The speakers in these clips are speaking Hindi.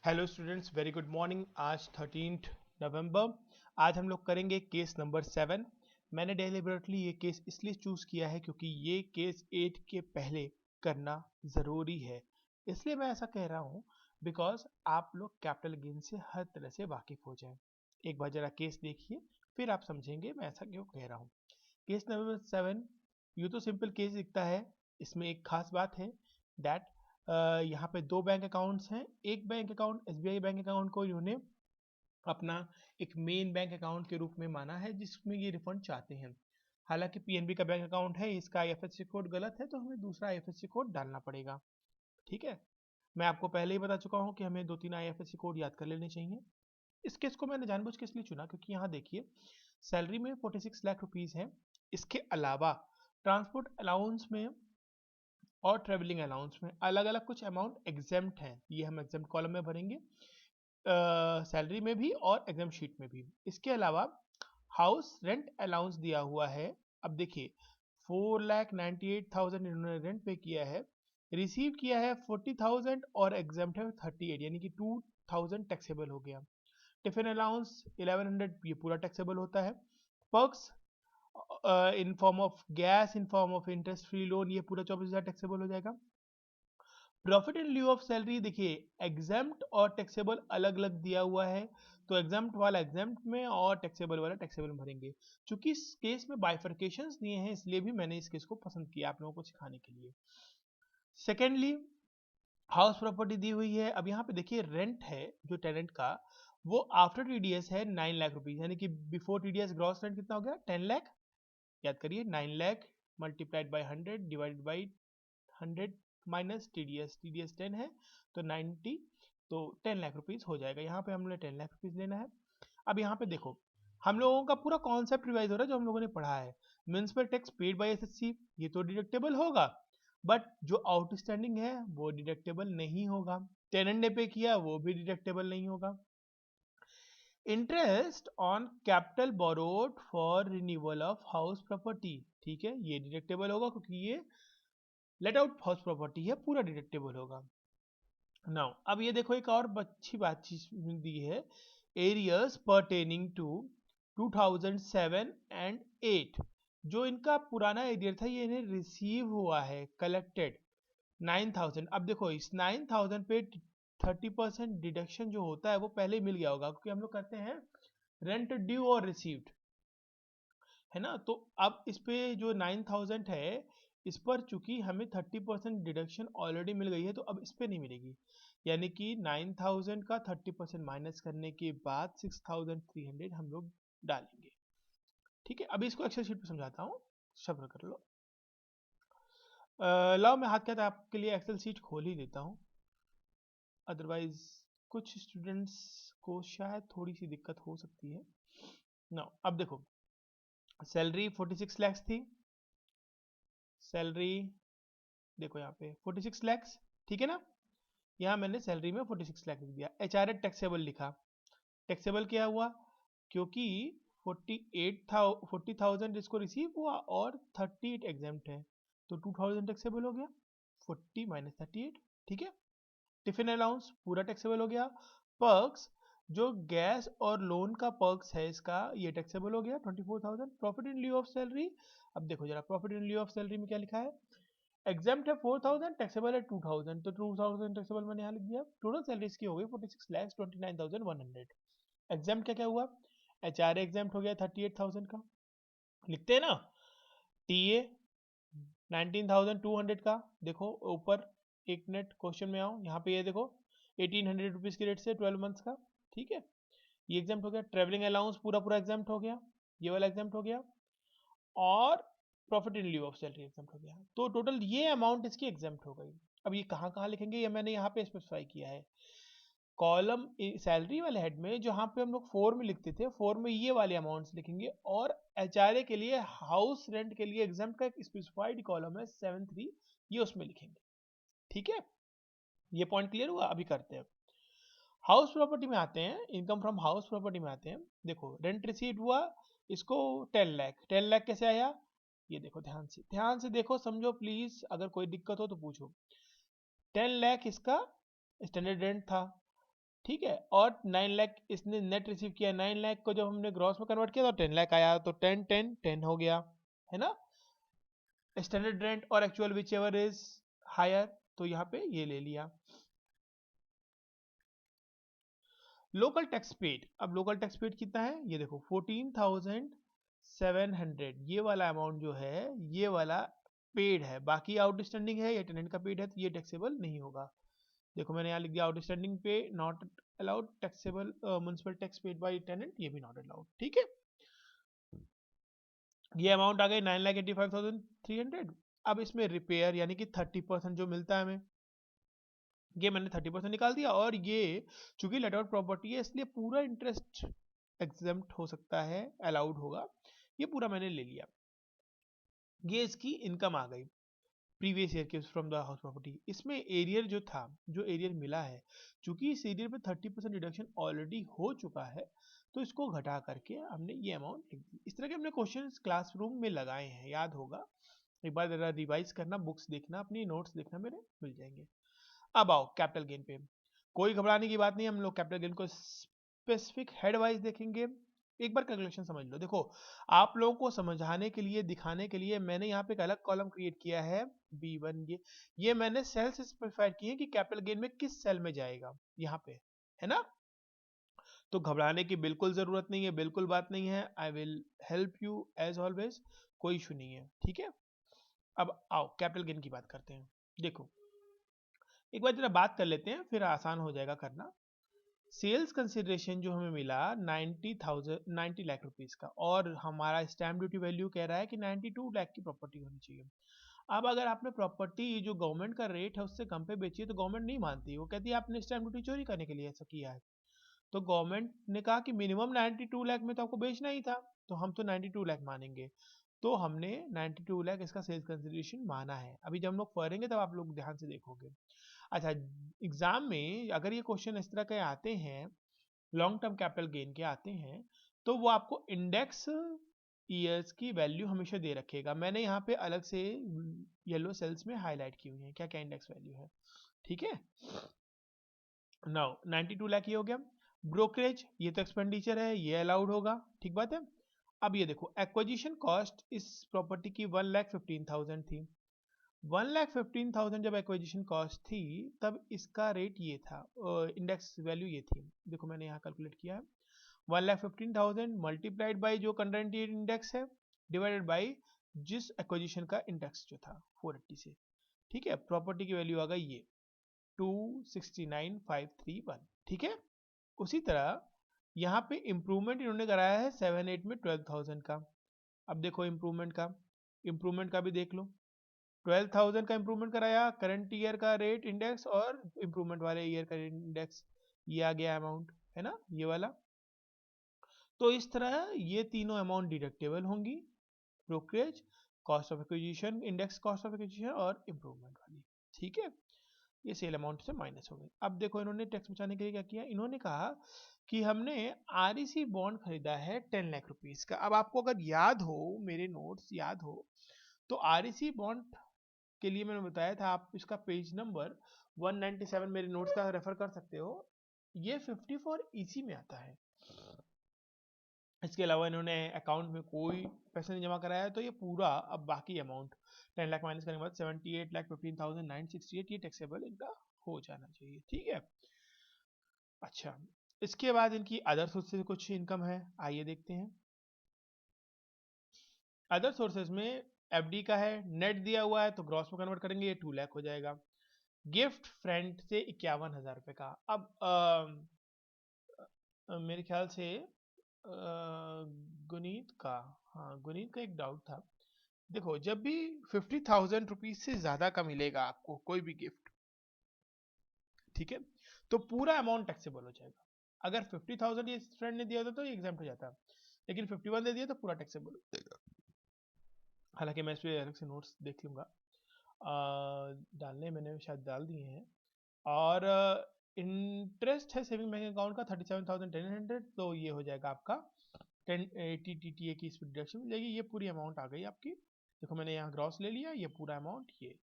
Hello students, very good morning. आज 13 नवंबर। आज हम लोग करेंगे केस नंबर 7। मैंने डेलिबरेटली ये केस इसलिए चूज़ किया है क्योंकि ये केस 8 के पहले करना ज़रूरी है। इसलिए मैं ऐसा कह रहा हूँ बिकॉज आप लोग कैपिटल गेन से हर तरह से वाकिफ़ हो जाएं। एक बार ज़रा केस देखिए, फिर आप समझेंगे मैं ऐसा क्यों कह रहा हूँ। केस नंबर 7 यूँ तो सिंपल केस दिखता है। इसमें एक खास बात है दैट यहाँ पे दो बैंक अकाउंट्स हैं। एक bank account SBI bank account को इन्होंने अपना एक मेन बैंक अकाउंट के रूप में माना है जिसमें ये रिफंड चाहते हैं। हालांकि पीएनबी का बैंक अकाउंट है, इसका आईएफएससी कोड गलत है तो हमें दूसरा आईएफएससी कोड डालना पड़ेगा। ठीक है, मैं आपको पहले ही बता चुका हूँ कि हमें 2-3 आईएफएससी कोड याद कर लेने चाहिए। इस केस को मैंने जानबूझ के इसलिए चुना क्योंकि यहाँ देखिए सैलरी में 46 लाख रुपीज़ है। इसके अलावा ट्रांसपोर्ट अलाउंस में और ट्रेवलिंग अलाउंस में अलग अलग कुछ अमाउंट एग्जेम्प्ट हैं। ये हम एग्जेम्प्ट कॉलम में भरेंगे, सैलरी में भी और एग्जाम शीट में भी। इसके अलावा हाउस रेंट अलाउंस दिया हुआ है। अब देखिए 4,98,000 इन्होंने रेंट पे किया है, रिसीव किया है 40,000 और एग्जाम्प्ट है 38, यानी कि 2,000 टैक्सेबल हो गया। टिफिन अलाउंस 1100, ये पूरा टैक्सेबल होता है। Perks in form of gas, in form of interest free loan, ये पूरा 24,000 टैक्सेबल हो जाएगा। Profit in lieu of salary देखिए एग्जाम्प्ट और टैक्सेबल अलग अलग दिया हुआ है, तो एग्जाम्प्ट वाला एग्जाम्प्ट में और टैक्सेबल वाला टैक्सेबल में भरेंगे। चूंकि इस केस में बाइफर्केशंस दिए हैं इसलिए भी मैंने इस केस को पसंद किया आप लोगों को सिखाने के लिए। सेकेंडली हाउस प्रॉपर्टी दी हुई है। अब यहाँ पे देखिए रेंट है जो टेनेंट का, वो आफ्टर टीडीएस है 9 लाख रुपीज, यानी कि बिफोर टीडीएस ग्रॉस रेंट कितना हो गया 10 लाख। याद करिए 9 lakh multiplied by 100 divided by 100 minus TDS, TDS 10 है तो 90, तो 10 लाख रुपीज़ हो जाएगा। यहाँ पे हमने 10 लाख रुपीज़ लेना है। अब यहाँ पे देखो हम लोगों का पूरा कॉन्सेप्ट रिवाइज हो रहा है जो हम लोगों ने पढ़ा है। Municipal tax paid bye SSC, ये तो डिडक्टेबल होगा, बट जो आउटस्टैंडिंग है वो डिडक्टेबल नहीं होगा। टेनेंट ने पे किया वो भी डिडक्टेबल नहीं होगा। Interest on capital borrowed for renewal of house property, ठीक है, ये डिडक्टेबल होगा क्योंकि ये लेट आउट हाउस प्रॉपर्टी है, पूरा डिडक्टेबल होगा। नाउ अब ये देखो एक और अच्छी बात चीज दी है, एरियर्स पर्टेनिंग टू 2007 एंड 8, जो इनका पुराना एरियर था ये इन्हें रिसीव हुआ है कलेक्टेड 9,000। अब देखो इस 9,000 पे 30% डिडक्शन जो होता है वो पहले ही मिल गया होगा क्योंकि हम लोग करते हैं रेंट ड्यू और रिसीव्ड, है ना। तो अब इस पे जो 9,000 है इस पर चूंकि हमें 30% डिडक्शन ऑलरेडी मिल गई है तो अब इस पे नहीं मिलेगी, यानी कि 9,000 का 30% माइनस करने के बाद 6,300 हम लोग डालेंगे। ठीक है, अभी इसको एक्सेल शीट पे समझाता हूँ, सब्र कर लो। लाओ मैं हाथ के हाथ आपके लिए एक्सेल शीट खोल ही देता हूँ, अदरवाइज कुछ स्टूडेंट्स को शायद थोड़ी सी दिक्कत हो सकती है ना। अब देखो सैलरी 46 लैक्स थी, सैलरी देखो यहाँ पे 46 लैक्स, ठीक है ना। यहाँ मैंने सैलरी में 46 लाख लिख दिया। एचआरए टैक्सेबल लिखा, टैक्सेबल क्या हुआ क्योंकि 48 था, 40,000 इसको रिसीव हुआ और 38 एग्जाम्प्ट है तो 2,000 टैक्सेबल हो गया, 40 माइनस 38, ठीक है। टिफिन अलाउंस पूरा टैक्सेबल हो गया। पर्क्स जो गैस और लोन का पर्क्स है इसका ये टैक्सेबल हो गया 24,000। Profit in lieu of salary, अब देखो जरा profit in lieu of salary में क्या लिखा है, एग्जाम्प्ट है 4,000, टैक्सेबल है 2,000, तो 2,000 टैक्सेबल मैंने यहाँ लिख दिया। टोटल सैलरी इसकी हो गई 46,29,100। एग्जाम्प्ट क्या क्या हुआ, एचआरए एग्जाम्प्ट हो गया 38,000 का, लिखते हैं ना। टीए 19,200 का, देखो ऊपर एक मिनट क्वेश्चन में आओ, यहाँ पे ये देखो 1,800 रुपीज़ के रेट से 12 मंथ्स का, ठीक है, ये एग्जाम्प्ट हो गया। ट्रेवलिंग अलाउंस पूरा पूरा एग्जाम्प्ट हो गया, ये वाला एग्जाम्प्ट हो गया, और profit in lieu of salary exempt हो गया, तो टोटल ये अमाउंट इसकी एग्जाम्प्ट हो गई। अब ये कहाँ कहाँ लिखेंगे ये मैंने यहाँ पे स्पेसिफाई किया है, कॉलम सैलरी वाले हेड में जहाँ पे हम लोग 4 में लिखते थे 4 में ये वाले अमाउंट्स लिखेंगे, और एचआरए के लिए हाउस रेंट के लिए एग्जाम्प्ट का एक स्पेसिफाइड कॉलम है 7.3, ये उसमें लिखेंगे। ठीक है, ये पॉइंट क्लियर हुआ। अभी करते हैं हाउस प्रॉपर्टी में आते हैं, इनकम फ्रॉम हाउस प्रॉपर्टी में आते हैं। देखो रेंट रिसीव हुआ इसको 10 लाख, 10 लाख कैसे आया, ये देखो ध्यान से देखो समझो प्लीज, अगर कोई दिक्कत हो तो पूछो। 10 लाख इसका स्टैंडर्ड रेंट था, ठीक है, और 9 लाख इसने नेट रिसीव किया, 9 लाख को जब हमने ग्रॉस में कन्वर्ट किया तो 10 लाख आया, तो 10 10 10 हो गया, है ना। स्टैंडर्ड रेंट और actual whichever is higher, तो यहाँ पे ये ले लिया। लोकल टैक्स पेड, अब लोकल टैक्स पेड कितना है ये देखो 14,700, ये वाला अमाउंट जो है ये वाला पेड है, बाकी आउटस्टैंडिंग है या टेनेंट का पेड है तो ये टैक्सेबल नहीं होगा। देखो मैंने यहाँ लिख दिया आउटस्टैंडिंग पे not allowed taxable, municipal tax paid by tenant ये भी नॉट अलाउड, ठीक है। ये अमाउंट आ गई 9,85,300। अब इसमें रिपेयर यानी कि 30% जो मिलता है हमें, ये मैंने 30% निकाल दिया, और ये चूंकि लेट आउट प्रॉपर्टी है इसलिए पूरा इंटरेस्ट एग्जेम्प्ट हो सकता है, अलाउड होगा, ये पूरा मैंने ले लिया। ये इसकी इनकम आ गई प्रीवियस ईयर के फ्रॉम द हाउस प्रॉपर्टी। इसमें एरियर जो था, जो एरियर मिला है, चूंकि इस एरियर पे 30% डिडक्शन ऑलरेडी हो चुका है तो इसको घटा करके हमने ये अमाउंट लिख दी। इस तरह के हमने क्वेश्चन क्लासरूम में लगाए हैं, याद होगा, एक बार जरा रिवाइज करना, बुक्स देखना, अपनी नोट्स देखना, मेरे मिल जाएंगे। अब आओ कैपिटल गेन पे, कोई घबराने की बात नहीं, हम लोग कैपिटल गेन को स्पेसिफिक हेड वाइज देखेंगे। एक बार कैलकुलेशन समझ लो, देखो आप लोगों को समझाने के लिए, दिखाने के लिए मैंने यहाँ पे एक अलग कॉलम क्रिएट किया है B1, ये मैंने सेल से स्पेसिफाइड किए कि कैपिटल गेन में किस सेल में जाएगा, यहाँ पे है ना। तो घबराने की बिल्कुल जरूरत नहीं है, बिल्कुल बात नहीं है, I will help you as always, कोई इशू नहीं है, ठीक है। अब आओ कैपिटल गेन की बात करते हैं। देखो एक बार जरा बात कर लेते हैं, फिर आसान हो जाएगा करना। सेल्स कंसिडरेशन जो हमें मिला 90 लाख रुपीस का, और हमारा स्टैम्प ड्यूटी वैल्यू कह रहा है कि 92 लाख की प्रॉपर्टी होनी चाहिए। अब अगर आपने प्रॉपर्टी जो गवर्नमेंट का रेट है उससे कम पे बेची है तो गवर्नमेंट नहीं मानती, वो कहती है आपने स्टैम्प ड्यूटी चोरी करने के लिए ऐसा किया है। तो गवर्नमेंट ने कहा कि मिनिमम 92 लाख में तो आपको बेचना ही था, तो हम तो 92 लाख मानेंगे। तो हमने 92 लाख इसका सेल्स कंसिडरेशन माना है। अभी जब हम लोग पढ़ेंगे तब आप लोग ध्यान से देखोगे। अच्छा, एग्जाम में अगर ये क्वेश्चन इस तरह के आते हैं, लॉन्ग टर्म कैपिटल गेन के आते हैं, तो वो आपको इंडेक्स ईयर्स की वैल्यू हमेशा दे रखेगा। मैंने यहाँ पे अलग से येलो सेल्स में हाईलाइट की हुई है क्या क्या इंडेक्स वैल्यू है, ठीक है। नाउ 92 लाख ये हो गया। ब्रोकरेज ये तो एक्सपेंडिचर है, ये अलाउड होगा, ठीक बात है। अब ये देखो एक्विजिशन कॉस्ट इस प्रॉपर्टी की 1,15,000 थी। 1,15,000 जब एक्विजिशन कॉस्ट थी तब इसका रेट ये था, इंडेक्स वैल्यू ये थी, देखो मैंने यहाँ कैलकुलेट किया है 1,15,000 मल्टीप्लाइड बाई जो करंट ईयर इंडेक्स है डिवाइडेड बाई जिस एक्विजिशन का इंडेक्स जो था 480 से, ठीक है। प्रॉपर्टी की वैल्यू आ गई ये 269,531, ठीक है। उसी तरह यहाँ पे इम्प्रूवमेंट इन्होंने कराया है 7-8 में 12,000 का। अब देखो इम्प्रूवमेंट का भी देख लो, 12,000 का इम्प्रूवमेंट कराया, करंट ईयर का रेट इंडेक्स और इम्प्रूवमेंट वाले ईयर का इंडेक्स, ये आ गया अमाउंट, है ना ये वाला। तो इस तरह ये तीनों अमाउंट डिडक्टेबल होंगी, brokerage, cost of acquisition, index cost of acquisition और इम्प्रूवमेंट वाली, ठीक है। ये सेल अमाउंट से माइनस हो गई। अब देखो इन्होंने टैक्स बचाने के लिए क्या किया, इन्होंने कहा कि हमने आरईसी बॉन्ड खरीदा है 10 लाख रुपीस का। अब आपको अगर याद हो, मेरे नोट्स याद हो, तो आरईसी बॉन्ड के लिए मैंने बताया था, आप इसका पेज नंबर 197 मेरे नोट्स का रेफर कर सकते हो। ये 54 ईसी में आता है। इसके अलावा इन्होंने अकाउंट में कोई पैसा नहीं जमा कराया, तो ये पूरा अब बाकी अमाउंट 10 लाख माइनस करने के बाद 78,15,968 ये टैक्सेबल इनका हो जाना चाहिए, ठीक है। अच्छा, इसके बाद इनकी अदर सोर्सेज से कुछ इनकम है, आइए देखते हैं। अदर सोर्सेज में एफडी का है, नेट दिया हुआ है तो ग्रॉस में कन्वर्ट करेंगे ये 2 लाख हो जाएगा। गिफ्ट फ्रेंड से 51,000 रुपये का। अब मेरे ख्याल से गुनीत का, हाँ गुनीत का एक डाउट था। देखो जब भी 50,000 रुपीज से ज्यादा का मिलेगा आपको कोई भी गिफ्ट, ठीक है, तो पूरा अमाउंट टैक्सेबल हो जाएगा। अगर 50,000 ये फ्रेंड ने दिया था तो ये एग्जाम्प्ट हो जाता, लेकिन 51 दे दिया तो पूरा टैक्सेबल हो जाएगा। हालांकि मैं इस पे अलग से नोट्स देख लूंगा, डालने मैंने शायद डाल दिए हैं। और इंटरेस्ट है सेविंग बैंक अकाउंट का 37,100, तो ये हो जाएगा आपका 1080 TTA की इस डिडक्शन मिल जाएगी। ये पूरी अमाउंट आ गई आपकी, देखो मैंने यहाँ ग्रॉस ले लिया, ये पूरा अमाउंट ये,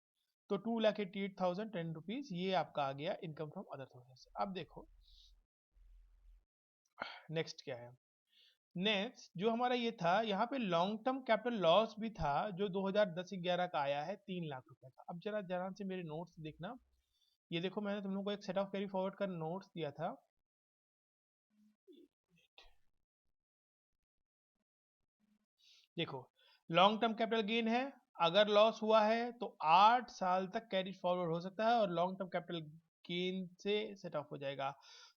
तो 2,88,010 रुपीज़ ये आपका आ गया इनकम फ्रॉम अदर सोर्सेस। अब देखो नेक्स्ट क्या है? नेक्स्ट जो हमारा ये था, यहाँ पे लॉन्ग टर्म कैपिटल लॉस भी था जो 2010-11 का आया है 3 लाख रुपए का। अब जरा ध्यान से मेरे नोट्स देखना, ये देखो मैंने तुम लोगों को एक सेट ऑफ कैरी फॉरवर्ड का नोट्स दिया था। देखो लॉन्ग टर्म कैपिटल गेन है, अगर लॉस हुआ है तो 8 साल तक कैरी फॉरवर्ड हो सकता है और लॉन्ग टर्म कैपिटल गेन से सेट ऑफ हो जाएगा।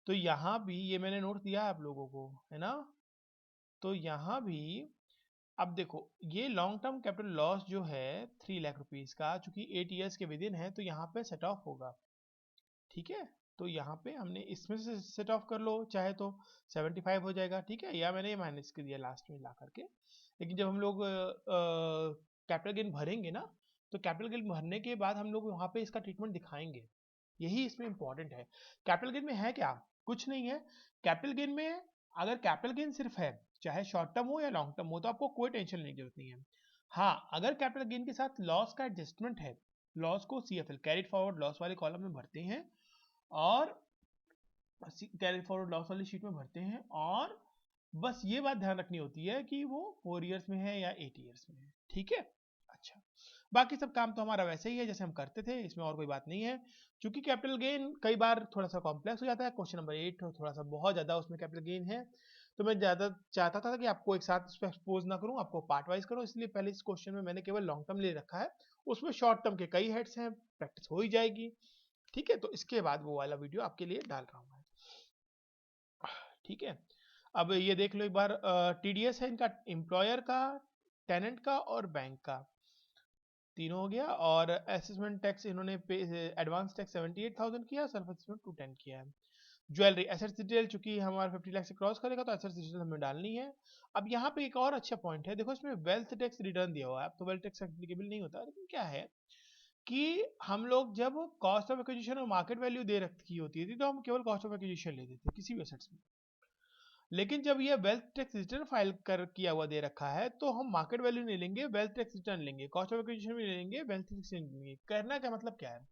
तो यहाँ भी ये मैंने नोट दिया है आप लोगों को, है ना? तो यहाँ भी अब देखो ये लॉन्ग टर्म कैपिटल लॉस जो है 3 लाख रुपीज का, चूंकि 8 ईयर्स के विद इन है तो यहाँ पे सेट ऑफ होगा। ठीक है, तो यहाँ पे हमने इसमें से सेट ऑफ कर लो, चाहे तो 75 हो जाएगा। ठीक है, या मैंने ये माइनस कर दिया लास्ट में ला करके। लेकिन जब हम लोग कैपिटल गेन भरेंगे ना, तो कैपिटल गेन भरने के बाद हम लोग वहाँ पे इसका ट्रीटमेंट दिखाएंगे, यही इसमें इंपॉर्टेंट है। कैपिटल गेन में है क्या? कुछ नहीं है। कैपिटल गेन में अगर कैपिटल गेन सिर्फ है, चाहे शॉर्ट टर्म हो या लॉन्ग टर्म हो, तो आपको कोई टेंशन लेने की जरूरत नहीं है। हाँ, अगर कैपिटल गेन के साथ लॉस का एडजस्टमेंट है, लॉस को सीएफएल कैरिड फॉरवर्ड लॉस वाले कॉलम में भरते हैं और कैरी फॉरवर्ड लॉस वाली शीट में भरते हैं, और बस ये बात ध्यान रखनी होती है कि वो 4 ईयर्स में है या 8 ईयर्स में है। ठीक है, अच्छा, बाकी सब काम तो हमारा वैसे ही है जैसे हम करते थे, इसमें और कोई बात नहीं है। क्योंकि कैपिटल गेन कई बार थोड़ा सा कॉम्प्लेक्स हो जाता है, क्वेश्चन नंबर 8 थोड़ा सा बहुत ज्यादा उसमें कैपिटल गेन है, तो मैं ज्यादा चाहता था कि आपको एक साथ उस पर एक्सपोज ना करूं, आपको पार्ट वाइज करूं, इसलिए पहले इस क्वेश्चन में मैंने केवल लॉन्ग टर्म ले रखा है, उसमें शॉर्ट टर्म के कई हेड्स हैं, प्रैक्टिस हो ही जाएगी। ठीक है, तो इसके बाद वो वाला वीडियो आपके लिए डाल रहा हूँ मैं। ठीक है, अब ये देख लो एक बार, टीडीएस है इनका, एम्प्लॉयर का, टेनेंट का और बैंक का, तीनों हो गया। और असेसमेंट टैक्स इन्होंने एडवांस टैक्स 78,000 किया, सेल्फ असेसमेंट 210 किया है। ज्वेलरी एसेट्स डिटेल चूंकि हमारा 50 लाख से क्रॉस करेगा तो एसेट्स डिटेल हमें डालनी है। अब यहाँ पे एक और अच्छा पॉइंट है, देखो इसमें वेल्थ टैक्स रिटर्न दिया हुआ है, अब तो वेल्थ टैक्स एप्लीकेबल नहीं होता, लेकिन क्या है कि हम लोग जब कॉस्ट ऑफ एक्विजिशन और मार्केट वैल्यू दे रखी होती थी तो हम केवल कॉस्ट ऑफ एक्विजिशन लेते थे किसी भी एसेट्स में, लेकिन जब ये वेल्थ टैक्स रिटर्न फाइल कर किया हुआ दे रखा है तो हम मार्केट वैल्यू नहीं लेंगे, वेल्थ टैक्स रिटर्न लेंगे, कॉस्ट ऑफ एक्विजिशन भी लेंगे, वेल्थ टैक्स लेंगे। करना क्या मतलब क्या है,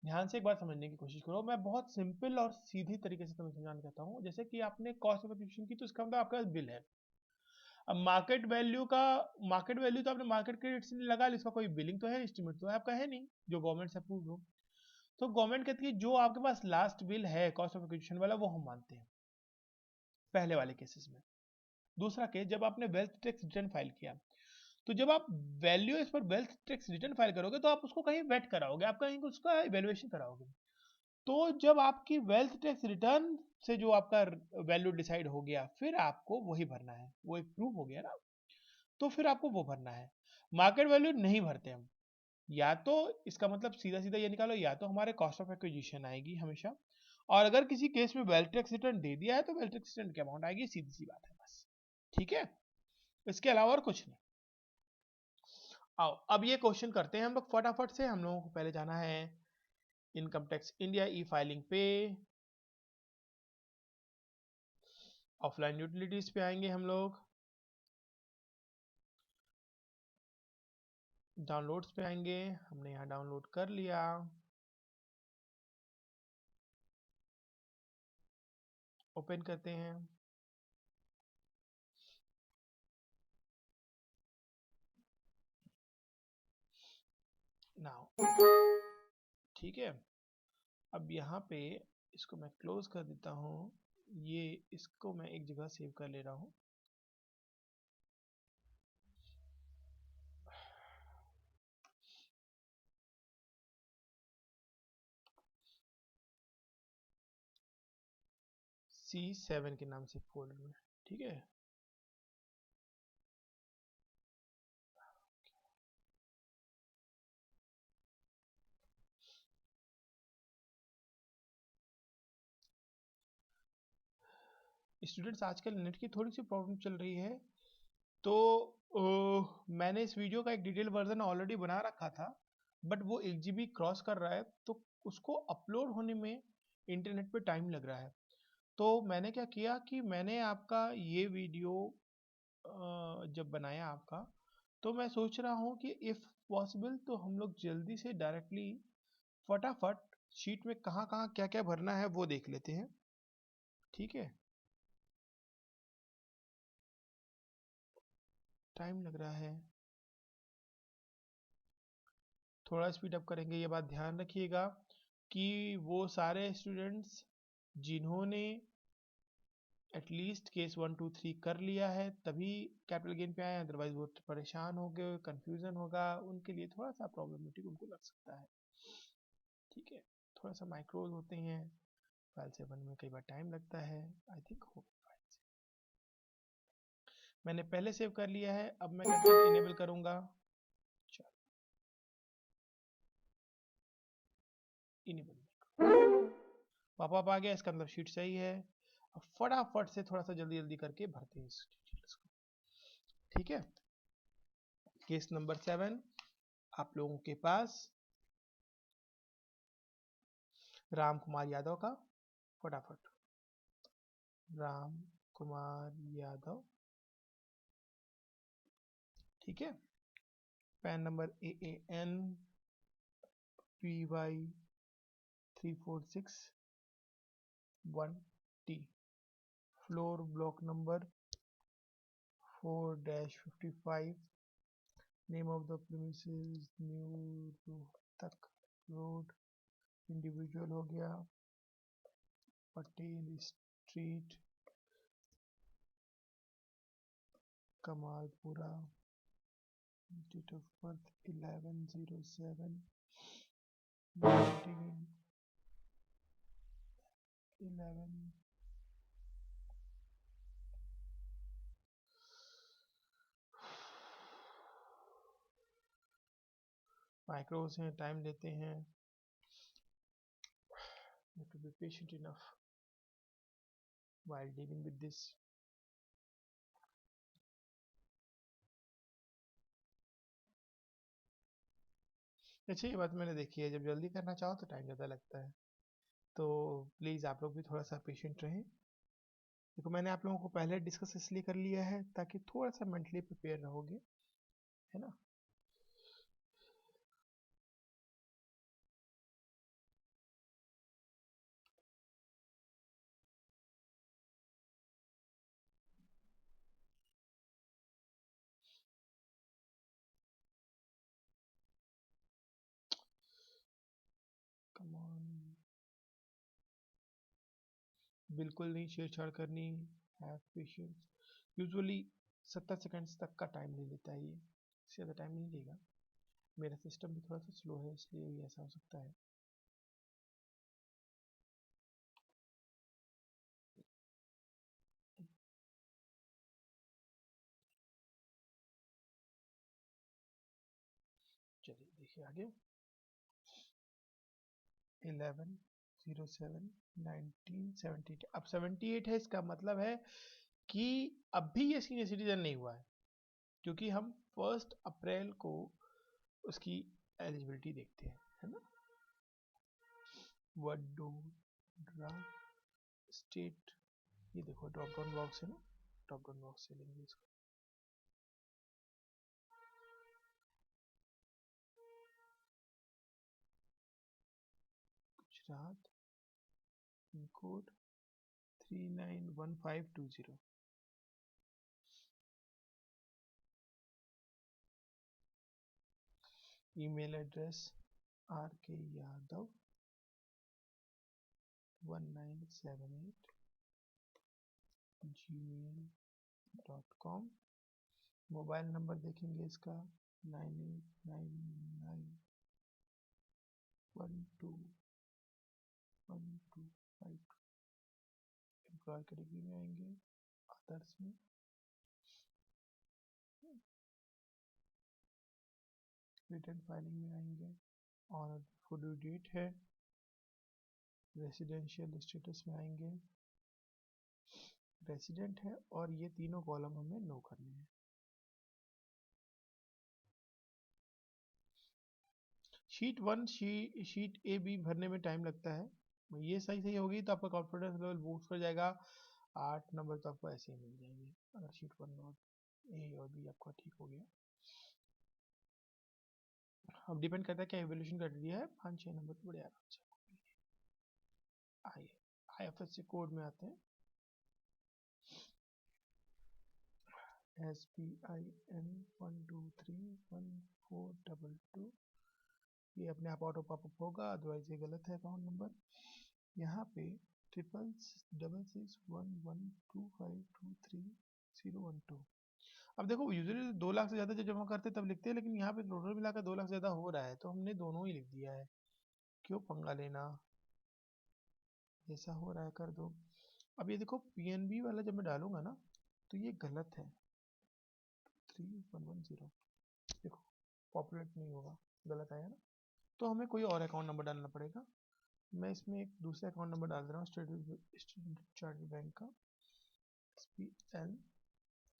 ध्यान से एक बार समझने की कोशिश करो, मैं बहुत सिंपल और सीधी तरीके से तुम्हें समझाना चाहता हूँ। जैसे कि आपने कॉस्ट ऑफ एक्विजिशन की तो इसका मतलब आपका बिल है। अब मार्केट वैल्यू तो आपने मार्केट के रेट से नहीं लगा ली, इसका कोई बिलिंग तो है, एस्टिमेट तो है आपका है नहीं जो गवर्नमेंट से अप्रूव हो। तो गवर्नमेंट कहती है जो आपके पास लास्ट बिल है कॉस्ट ऑफ एक्विजिशन वाला वो हम मानते हैं, पहले वाले केसेस में। दूसरा केस, जब आपने वेल्थ टैक्स रिटर्न फाइल किया, तो जब आप वैल्यू इस पर वेल्थ टैक्स रिटर्न फाइल करोगे तो आप उसको कहीं वेट कराओगे, आप कहीं उसका इवेल्युएशन कराओगे। तो जब आपकी वेल्थ टैक्स रिटर्न से जो आपका वैल्यू डिसाइड हो गया, फिर आपको वही भरना है, वो एक प्रूफ हो गया ना, तो फिर आपको वो भरना है। मार्केट वैल्यू नहीं भरते हम, या तो इसका मतलब सीधा सीधा ये निकालो, या तो हमारे कॉस्ट ऑफ एक्विजिशन आएगी हमेशा, और अगर किसी केस में वेल्थ टैक्स रिटर्न दे दिया है तो वेल्थ टैक्स रिटर्न की अमाउंट आएगी, सीधी सी बात है बस। ठीक है, इसके अलावा और कुछ नहीं। आओ अब ये क्वेश्चन करते हैं हम लोग फटाफट से। हम लोगों को पहले जाना है इनकम टैक्स इंडिया ई फाइलिंग पे, ऑफलाइन यूटिलिटीज पे आएंगे हम लोग, डाउनलोड्स पे आएंगे, हमने यहाँ डाउनलोड कर लिया, ओपन करते हैं। नाउ ठीक है, अब यहाँ पे इसको मैं क्लोज कर देता हूँ, ये इसको मैं एक जगह सेव कर ले रहा हूँ। C7 के नाम से फोल्डर में। ठीक है, स्टूडेंट्स आजकल नेट की थोड़ी सी प्रॉब्लम चल रही है, तो मैंने इस वीडियो का एक डिटेल वर्जन ऑलरेडी बना रखा था, बट वो 1 GB क्रॉस कर रहा है, तो उसको अपलोड होने में इंटरनेट पे टाइम लग रहा है। तो मैंने क्या किया कि मैंने आपका ये वीडियो जब बनाया आपका, तो मैं सोच रहा हूँ कि इफ़ पॉसिबल तो हम लोग जल्दी से डायरेक्टली फटाफट शीट में कहाँ कहाँ क्या क्या भरना है वो देख लेते हैं। ठीक है, टाइम लग रहा है, थोड़ा स्पीड अप करेंगे। ये बात ध्यान रखिएगा कि वो सारे स्टूडेंट्स जिन्होंने एटलीस्ट केस 1 2 3 कर लिया है तभी कैपिटल गेन पे आए, अदरवाइज वो परेशान हो गए, कंफ्यूजन होगा, उनके लिए थोड़ा सा प्रॉब्लमेटिक उनको लग सकता है। ठीक है, थोड़ा सा माइक्रोज होते हैं, फाइल से बनने में कई बार टाइम लगता है। आई थिंक हो मैंने पहले सेव कर लिया है, अब मैं कंटेंट इनेबल करूंगा। चलो इनेबल पॉपअप आ गया, इसका मतलब शीट सही है। अब फटाफट से थोड़ा सा जल्दी जल्दी करके भरते हैं इस डिटेल्स को। ठीक है, केस नंबर 7 आप लोगों के पास राम कुमार यादव का, फटाफट राम कुमार यादव। ठीक है, PAN number AAN PY 3461T, floor block number 4-55, name of the premises new Rohtak road, individual हो गया, Patel street Kamalpura, date of birth 11/07/1911। माइक्रोस हैं, टाइम लेते हैं, you have to be patient enough while dealing with this. अच्छा, ये बात मैंने देखी है, जब जल्दी करना चाहो तो टाइम ज़्यादा लगता है, तो प्लीज़ आप लोग भी थोड़ा सा पेशेंट रहें। देखो मैंने आप लोगों को पहले डिस्कस इसलिए कर लिया है ताकि थोड़ा सा मेंटली प्रिपेयर रहोगे, है ना। कम ऑन, बिल्कुल नहीं छेड़छाड़ करनी, हैव पेशेंस। यूजुअली 70 सेकंड्स तक का टाइम ले लेता है ये, इससे ज़्यादा टाइम नहीं लेगा। मेरा सिस्टम भी थोड़ा सा स्लो है इसलिए भी ऐसा हो सकता है। चलिए देखिए आगे, 11/07/1978। अब 78 है, इसका मतलब है कि अभी ये सीनियर सिटीजन नहीं हुआ है, क्योंकि हम 1 अप्रैल को उसकी एलिजिबिलिटी देखते हैं, है ना। वडोदरा स्टेट, ये देखो ड्रॉप डाउन बॉक्स है ना, ड्रॉप डाउन बॉक्स से लेंगे इसको। Gujarat, pin code 391520। Email address rkyadav1978@gmail.com। Mobile number देखेंगे इसका 9899121252। एम्प्लॉय कैटेगरी में आएंगे, अदर्स में, रिटर्न फाइलिंग में आएंगे, और फुल डेट है, रेसिडेंशियल स्टेटस में आएंगे, रेसिडेंट है, और ये तीनों कॉलम हमें नो करने हैं। शीट 1 शीट A B भरने में टाइम लगता है, ये सही सही होगी तो आपका कॉन्फिडेंस लेवल बूस्ट हो जाएगा, 8 नंबर तो आपको ऐसे ही मिल जाएंगे अगर शीट 1 और A और B आपका ठीक हो गया। अब डिपेंड करता है क्या एवोल्यूशन कर दिया है, 5-6 नंबर तो बड़े आराम से आइए IFSC कोड में आते हैं। SPIN 1231422, ये अपने आप ऑटो पॉपअप होगा, अदरवाइज ये गलत है अकाउंट नंबर। यहाँ पे 6666112523 अब देखो यूजुअली 2 लाख से ज़्यादा जब जमा करते हैं तब लिखते हैं, लेकिन यहाँ पे टोटल मिलाकर 2 लाख से ज़्यादा हो रहा है तो हमने दोनों ही लिख दिया है। क्यों पंगा लेना, जैसा हो रहा है कर दो। अब ये देखो PNB वाला जब मैं डालूंगा ना तो ये गलत है, 3110 देखो पॉपुलेट नहीं होगा, गलत आया ना, तो हमें कोई और अकाउंट नंबर डालना पड़ेगा। मैं इसमें एक दूसरा अकाउंट नंबर डाल रहा हूँ, स्टेट चार्टर्ड बैंक का SPL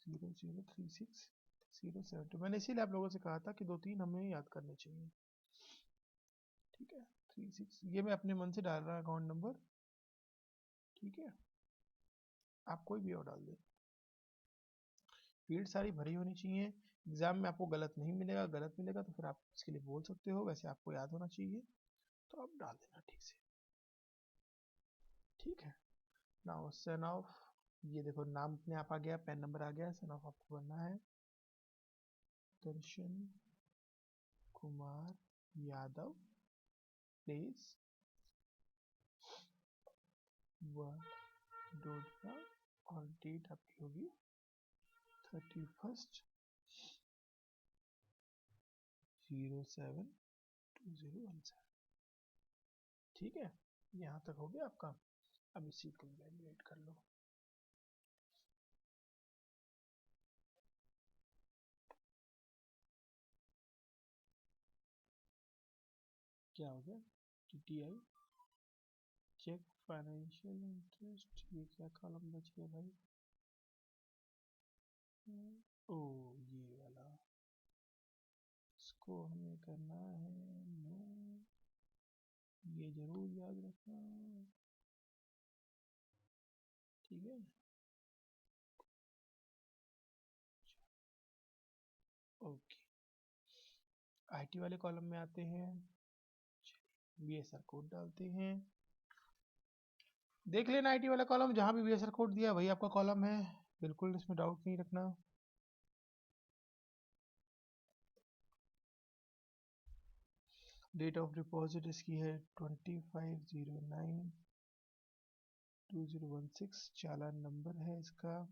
0036 मैंने इसीलिए आप लोगों से कहा था कि 2-3 हमें याद करने चाहिए। ठीक है 36, ये मैं अपने मन से डाल रहा हूँ अकाउंट नंबर। ठीक है, आप कोई भी और डाल दें, फील्ड सारी भरी होनी चाहिए। एग्जाम में आपको गलत नहीं मिलेगा, गलत मिलेगा तो फिर आप इसके लिए बोल सकते हो, वैसे आपको याद होना चाहिए तो आप डाल देना ठीक से। ठीक है, नाउ सन ऑफ, ये देखो नाम अपने आप आ गया, पैन नंबर आ गया, सन ऑफ आपको बनना है दर्शन कुमार यादव, प्लेस वडोदरा, और डेट आपकी होगी 31/07/2017। ठीक है, यहाँ तक हो गया आपका। अब इस सीट को वैलिडेट कर लो। क्या हो गया, TTI चेक फाइनेंशियल इंटरेस्ट, ये क्या कॉलम बच गया भाई, ओ ये वाला, इसको हमें करना है नो, ये जरूर याद रखना। ठीक है, ओके, IT वाले कॉलम में आते हैं, BSR कोड डालते हैं, देख लेना IT वाला कॉलम जहाँ भी BSR कोड दिया वही आपका कॉलम है, बिल्कुल इसमें डाउट नहीं रखना। डेट ऑफ डिपॉजिट इसकी है 25/09/2016, चालान नंबर है इसका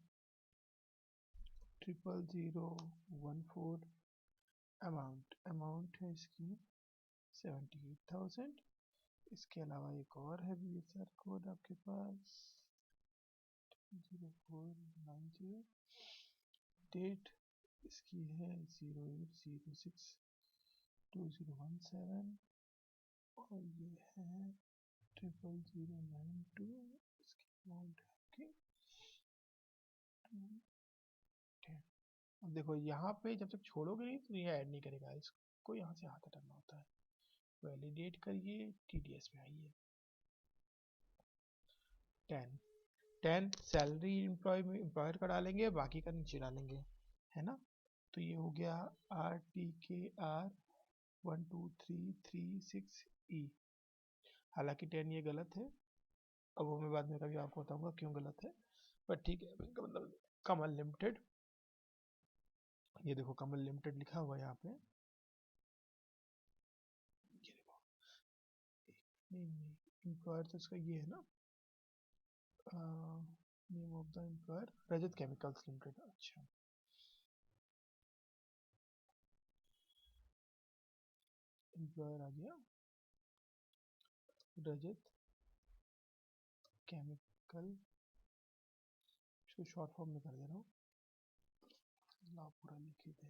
00014, अमाउंट है इसकी 78,000। इसके अलावा एक और है BSR कोड आपके पास 0490, डेट इसकी है 0806/2017, और ये है 00092, इसकी अमाउंट है आपकी 210। अब देखो यहाँ पे जब तक छोड़ोगे नहीं तो ये ऐड नहीं करेगा, इसको यहाँ से हाथ हटाना होता है। वैलिडेट करिए, TDS में आइए, 10 सैलरी एम्प्लॉयर का डालेंगे, बाकी का नीचे डालेंगे, है ना। तो ये हो गया RTKR 12336E, हालांकि 10 ये गलत है, अब वो मैं बाद में कभी आपको बताऊंगा क्यों गलत है, पर ठीक है, इनका मतलब कमल लिमिटेड, ये देखो कमल लिमिटेड लिखा हुआ है यहाँ पे, ये देखो, नहीं एम्प्लॉयर तो इसका ये है ना, name of the employer Rajat chemicals limited. अच्छा, एम्प्लॉयर आ गया रजत केमिकल, इसको शॉर्ट फॉर्म में कर दे रहा हूँ, ला पूरा लिखे थे।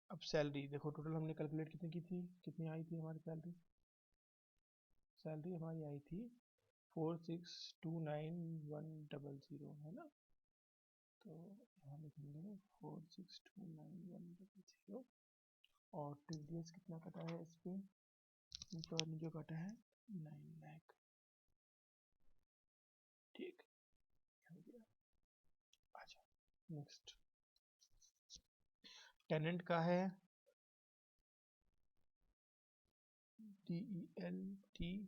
अब सैलरी देखो, टोटल हमने कैलकुलेट कितनी की थी, कितनी आई थी हमारी सैलरी, सैलरी हमारी आई थी 4629,100, है ना। तो यहाँ लिखेंगे 4629,100, और TDS कितना कटा है इस पे, एम्प्लॉयर ने जो कटा है 9 लाख। ठीक, हो गया। अच्छा नेक्स्ट, टेनेंट का है DELT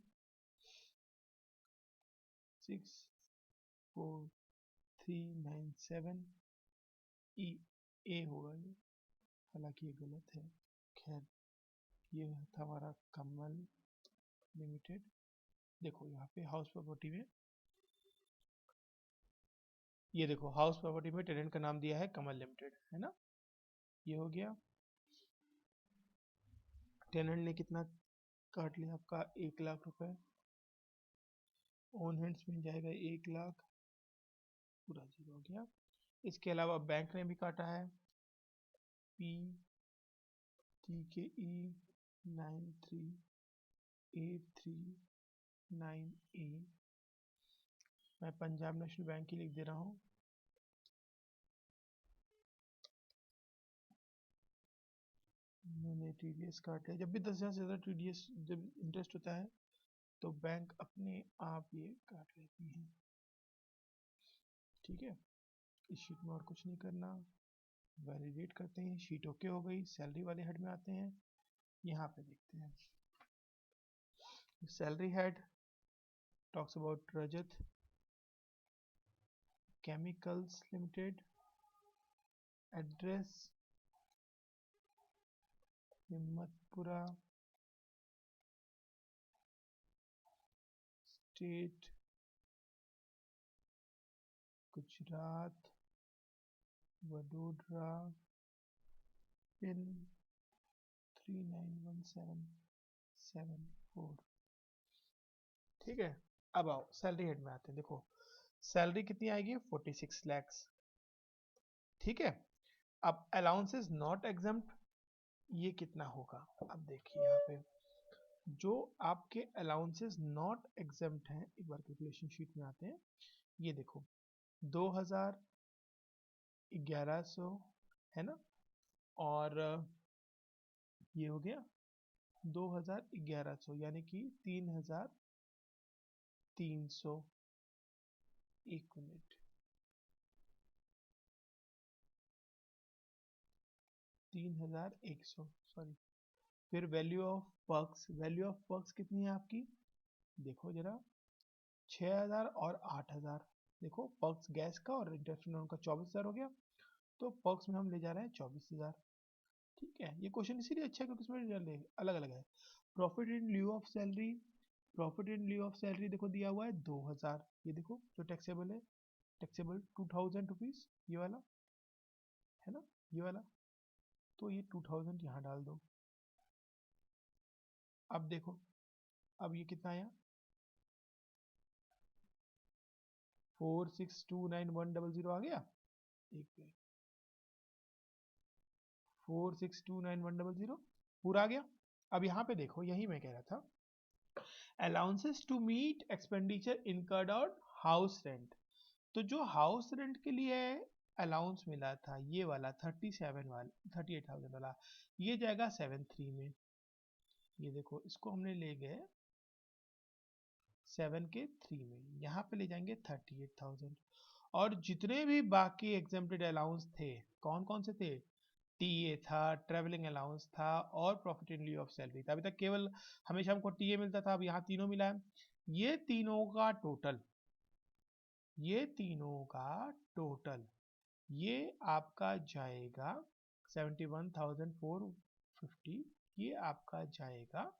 6397 ई ए होगा ये, हालांकि ये गलत है। खैर, ये था हमारा कमल लिमिटेड। देखो यहाँ पे हाउस प्रॉपर्टी में, ये देखो हाउस प्रॉपर्टी में टेनेंट का नाम दिया है कमल लिमिटेड, है ना। ये हो गया। टेनेंट ने कितना काट लिया आपका, 1 लाख रुपए। ओन हैंड्स मिल जाएगा 1 लाख, पूरा जीरो हो गया। इसके अलावा बैंक ने भी काटा है, पी टी के ई 93839 ए। मैं पंजाब नेशनल बैंक की लिख दे रहा हूँ। मैंने टीडीएस काटे। जब भी 10,000 से ज़्यादा टीडीएस जब इंटरेस्ट होता है तो बैंक अपने आप ये काट लेती है। ठीक है, इस शीट में और कुछ नहीं करना। वैलिडेट करते हैं, शीट ओके हो गई। सैलरी वाले हेड में आते हैं, यहाँ पे देखते हैं। Salary head talks about Rajat chemicals limited, address Himmatpura, state Gujarat, Vadodara, pin 391774। ठीक है, अब आओ सैलरी हेड में आते हैं। देखो सैलरी कितनी आएगी, 46 लैक्स। ठीक है, अब अलाउंसेस नॉट एग्जम्प्ट ये कितना होगा। अब देखिए यहाँ पे जो आपके अलाउंसेस नॉट एग्जम्प्ट हैं, एक बार कैलकुलेशन शीट में आते हैं। ये देखो 2100 है ना, और ये हो गया 2100 यानी कि 3300। एक मिनट, 3100 सॉरी। फिर value of perks, value of perks कितनी है आपकी, देखो जरा 6000 और 8000। देखो पर्क्स गैस का और इंटरनेशनल का 24,000 हो गया, तो पर्क्स में हम ले जा रहे हैं 24,000। ठीक है, ये क्वेश्चन इसीलिए अच्छा है क्योंकि इसमें अलग अलग है। Profit in lieu of salary, profit in lieu of salary देखो दिया हुआ है 2000। ये देखो जो टैक्सेबल है, टैक्सेबल 2000 रुपीज, ये वाला है ना, ये वाला। तो ये 2000 यहाँ डाल दो। अब देखो, अब ये कितना आया, 4629,100 आ गया। एक मिनट, 4629,100 पूरा आ गया। अब यहाँ पे देखो, यही मैं कह रहा था, allowances to meet expenditure incurred on house rent. तो जो हाउस रेंट के लिए अलाउंस मिला था ये वाला 38,000 वाला, ये जाएगा 7.3 में। ये देखो इसको हमने ले गए 7 के 3 में, यहाँ पे ले जाएंगे 38,000। और जितने भी बाकी एग्जेम्प्टेड अलाउंस थे, कौन कौन से थे, टीए था, ट्रेवलिंग अलाउंस था और profit in lieu of salary था। अभी तक केवल हमेशा हमको टीए मिलता था, अब यहाँ तीनों मिला है। ये तीनों का टोटल, ये तीनों का टोटल ये आपका जाएगा 71,450। ये आपका जाएगा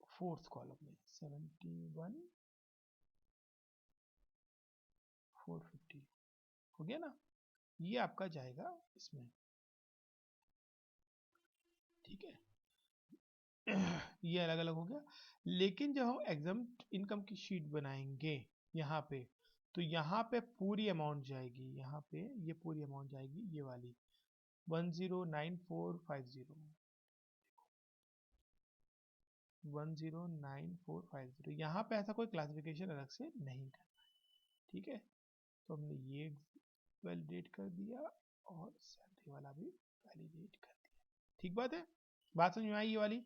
फोर्थ कॉलम में 71,450 हो गया ना, ये आपका जाएगा इसमें। ठीक है, ये अलग अलग हो गया। लेकिन जब हम एग्जाम्प्ट इनकम की शीट बनाएंगे यहाँ पे, तो यहाँ पे पूरी अमाउंट जाएगी, यहाँ पे ये पूरी अमाउंट जाएगी, ये वाली 109450, 109450। यहाँ पे ऐसा कोई क्लासिफिकेशन अलग से नहीं करना है। ठीक है, तो हमने ये वैलिडेट कर दिया और सैलरी वाला भी वैलिडेट कर दिया। ठीक बात है, बात समझ में आई ये वाली।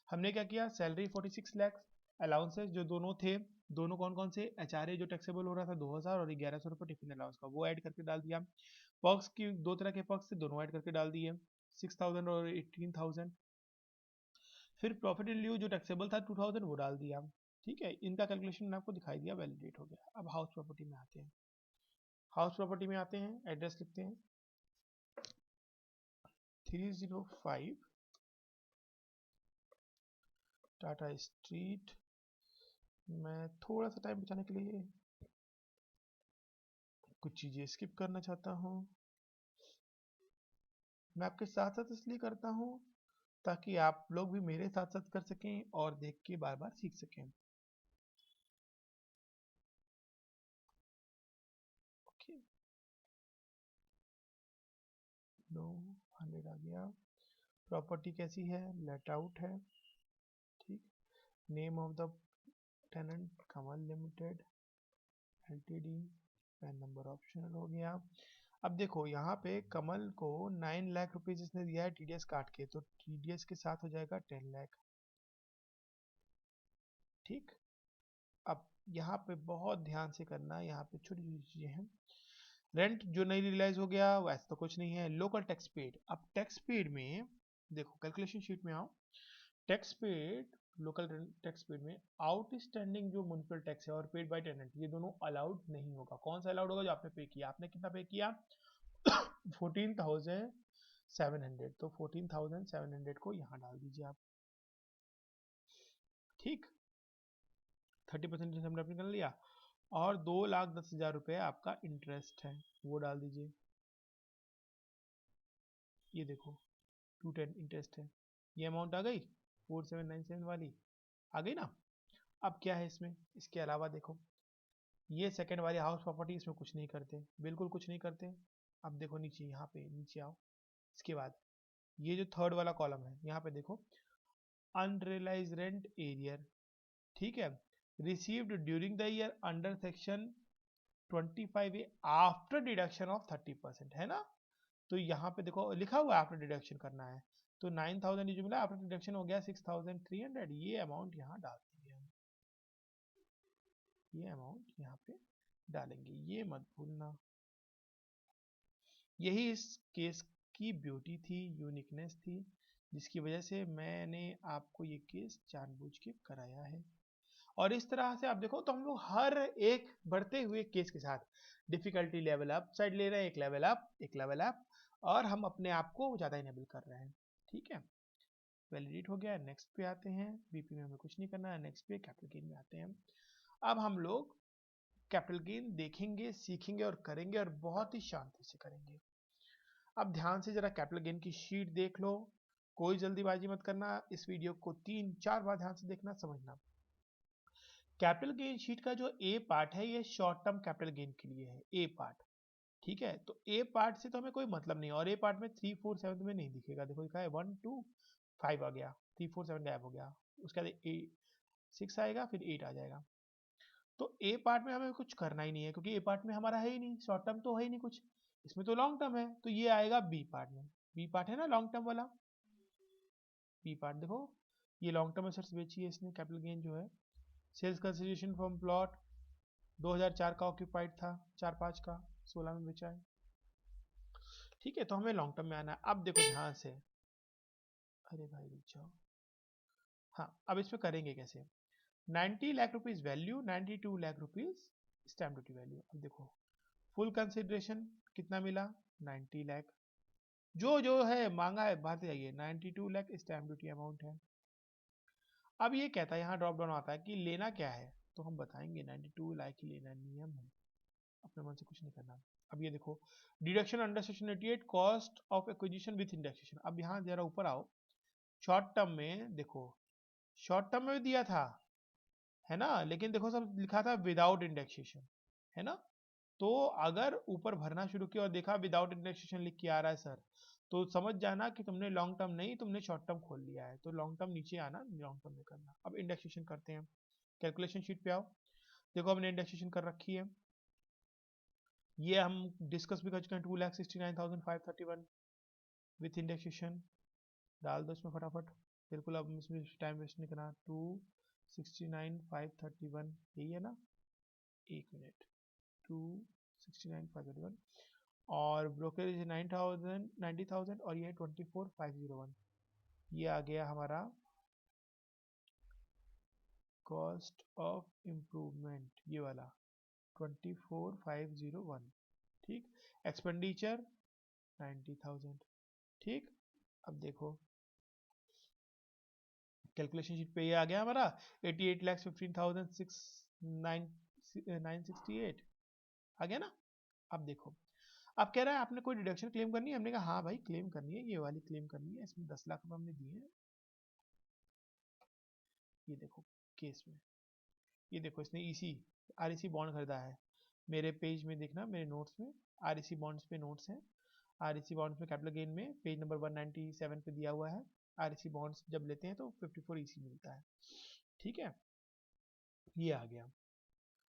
हमने क्या किया, सैलरी 46 लाख, अलाउंसेस जो दोनों थे, दोनों कौन कौन से, एचआरए जो टैक्सेबल हो रहा था 2000 और 1100 रुपये टिफिन अलाउंस का, वो ऐड करके डाल दिया। पर्क्स की दो तरह के पर्क्स थे, दोनों ऐड करके डाल दिए 6000 और 18,000। फिर प्रॉफिट इन ल्यू जो टैक्सेबल था 2000 वो डाल दिया। ठीक है, इनका कैलकुलेशन मैंने आपको दिखाई दिया, वैलिडेट हो गया। अब हाउस प्रॉपर्टी में आते हैं। हाउस प्रॉपर्टी में आते हैं, एड्रेस लिखते हैं 305 टाटा स्ट्रीट। मैं थोड़ा सा टाइम बचाने के लिए कुछ चीज़ें स्किप करना चाहता हूँ। मैं आपके साथ साथ इसलिए करता हूँ ताकि आप लोग भी मेरे साथ साथ कर सकें और देख के बार बार सीख सकें। ओके, 100 आ गया। प्रॉपर्टी कैसी है, लेट आउट है। ठीक, name of the tenant Kamal limited LTD, PAN number optional हो गया। अब देखो यहाँ पे कमल को 9 लाख रुपीज इसने दिया है टीडीएस काट के, तो टीडीएस के साथ हो जाएगा 10 लाख। ठीक, अब यहाँ पे बहुत ध्यान से करना है, यहाँ पे छोटी छोटी चीजें हैं। रेंट जो नहीं रियलाइज हो गया वैसे तो कुछ नहीं है। लोकल टैक्स पेड, अब टैक्स पेड में देखो कैलकुलेशन शीट में आओ, tax paid, local tax paid में आउटस्टैंडिंग जो म्युनिसिपल टैक्स है और पेड बाय टेनेंट, ये दोनों अलाउड नहीं होगा। कौन सा अलाउड होगा, जो आपने पे किया। आपने कितना पे किया 14,700, तो 14,700 को यहाँ डाल दीजिए आप। ठीक, 30% हमने अपने कर लिया, और 2,10,000 रुपये आपका इंटरेस्ट है, वो डाल दीजिए। ये देखो 210 इंटरेस्ट है, ये अमाउंट आ गई 4797 वाली, आ गई ना। अब क्या है इसमें, इसके अलावा देखो ये सेकंड वाली हाउस प्रॉपर्टी, इसमें कुछ नहीं करते, बिल्कुल कुछ नहीं करते। अब देखो नीचे, यहाँ पे नीचे आओ, इसके बाद ये जो थर्ड वाला कॉलम है, यहाँ पे देखो अनरियलाइज रेंट एरियर, ठीक है, received during the year under section 25A after deduction of 30%, है ना। तो यहाँ पे देखो लिखा हुआ है आफ्टर डिडक्शन करना है, तो 9,000 जो मिला आफ्टर डिडक्शन हो गया 6,300, ये अमाउंट यहाँ डाल देंगे हम, ये अमाउंट यहाँ पे डालेंगे, ये मत भूलना। यही इस केस की ब्यूटी थी, यूनिकनेस थी, जिसकी वजह से मैंने आपको ये केस जानबूझ के कराया है। और इस तरह से आप देखो तो हम लोग हर एक बढ़ते हुए केस के साथ डिफिकल्टी लेवल अप साइड ले रहे हैं, एक लेवल अप एक लेवल अप, और हम अपने आप को ज़्यादा इनेबल कर रहे हैं। ठीक है, वैलिडेट हो गया। नेक्स्ट पे आते हैं, बीपी में हमें कुछ नहीं करना है। नेक्स्ट पे कैपिटल गेन में आते हैं। अब हम लोग कैपिटल गेन देखेंगे, सीखेंगे और करेंगे, और बहुत ही शांति से करेंगे। अब ध्यान से जरा कैपिटल गेन की शीट देख लो, कोई जल्दीबाजी मत करना, इस वीडियो को 3-4 बार ध्यान से देखना, समझना। कैपिटल गेन शीट का जो ए पार्ट है, ये शॉर्ट टर्म कैपिटल गेन के लिए है, ए पार्ट। ठीक है, तो ए पार्ट से तो हमें कोई मतलब नहीं, और ए पार्ट में 3 4 7 में नहीं दिखेगा, देखो लिखा है 1 2 5 आ गया, 3 4 7 गायब हो गया, उसके बाद 6 आएगा, फिर 8 आ जाएगा। तो ए पार्ट में हमें कुछ करना ही नहीं है, क्योंकि ए पार्ट में हमारा है ही नहीं, शॉर्ट टर्म तो है ही नहीं कुछ, इसमें तो लॉन्ग टर्म है, तो ये आएगा बी पार्ट में। बी पार्ट है ना लॉन्ग टर्म वाला, बी पार्ट देखो, ये लॉन्ग टर्म एसेट्स बेची है इसने, कैपिटल गेन जो है। सेल्स कंसिडरेशन फ्रॉम प्लॉट 2004 का ऑक्यूपाइड था, 4-5 का 16 में बेचा है। ठीक है, तो हमें लॉन्ग टर्म में आना है। अब देखो ध्यान से, अरे भाई रुक जाओ, हाँ अब इसमें करेंगे कैसे। 90 lakh rupees value, 92 lakh rupees stamp duty value. अब देखो फुल कंसिडरेशन कितना मिला, 90 लाख, जो जो है मांगा है भागते जाइए, 92 लाख स्टैम्प ड्यूटी अमाउंट है। अब ये कहता है यहाँ ड्रॉप डाउन आता है कि लेना क्या है, तो हम बताएंगे 92 लाख ही लेना, नियम है, अपने मन से कुछ नहीं करना। अब ये देखो deduction under section 88 cost of acquisition with indexation. अब यहाँ जरा ऊपर आओ, शॉर्ट टर्म में देखो, शॉर्ट टर्म में भी दिया था, है ना, लेकिन देखो सब लिखा था विदाउट इंडेक्सेशन, है ना। तो अगर ऊपर भरना शुरू किया और देखा विदाउट इंडेक्सेशन लिख के आ रहा है सर, तो समझ जाना कि तुमने लॉन्ग टर्म नहीं, तुमने शॉर्ट टर्म खोल लिया है, तो लॉन्ग टर्म नीचे आना, लॉन्ग टर्म में करना। अब इंडेक्सेशन करते हैं, कैलकुलेशन शीट पे आओ, देखो हमने इंडेक्सेशन कर रखी है, ये हम डिस्कस भी कर चुके हैं, 2,69,531 विथ इंडेक्सेशन, डाल दो इसमें फटाफट, बिल्कुल अब इसमें टाइम वेस्ट नहीं करना। 2,69,531 यही है ना, एक मिनट, 2,69,531, और ब्रोकरेज 9,000 90,000, और ये है 24,501, ये आ गया हमारा कॉस्ट ऑफ इम्प्रूवमेंट ये वाला 24,501, ठीक। एक्सपेंडिचर 90,000, ठीक। अब देखो कैलकुलेशन शीट पे ये आ गया हमारा 88,15,968 आ गया ना। अब देखो, अब कह रहा है आपने कोई डिडक्शन क्लेम करनी है, हमने कहा हाँ भाई क्लेम करनी है, ये वाली क्लेम करनी है, इसमें 10 लाख रुपए हमने दिए हैं। ये देखो केस में, ये देखो इसने ईसी आरईसी बॉन्ड खरीदा है, मेरे पेज में देखना, मेरे नोट्स में आरईसी बॉन्ड्स पे नोट्स हैं। आरईसी बॉन्ड्स में कैपिटल गेन में पेज नंबर 197 पे दिया हुआ है, आरईसी बॉन्ड्स जब लेते हैं तो 54 ईसी मिलता है, ठीक है। ये आ गया।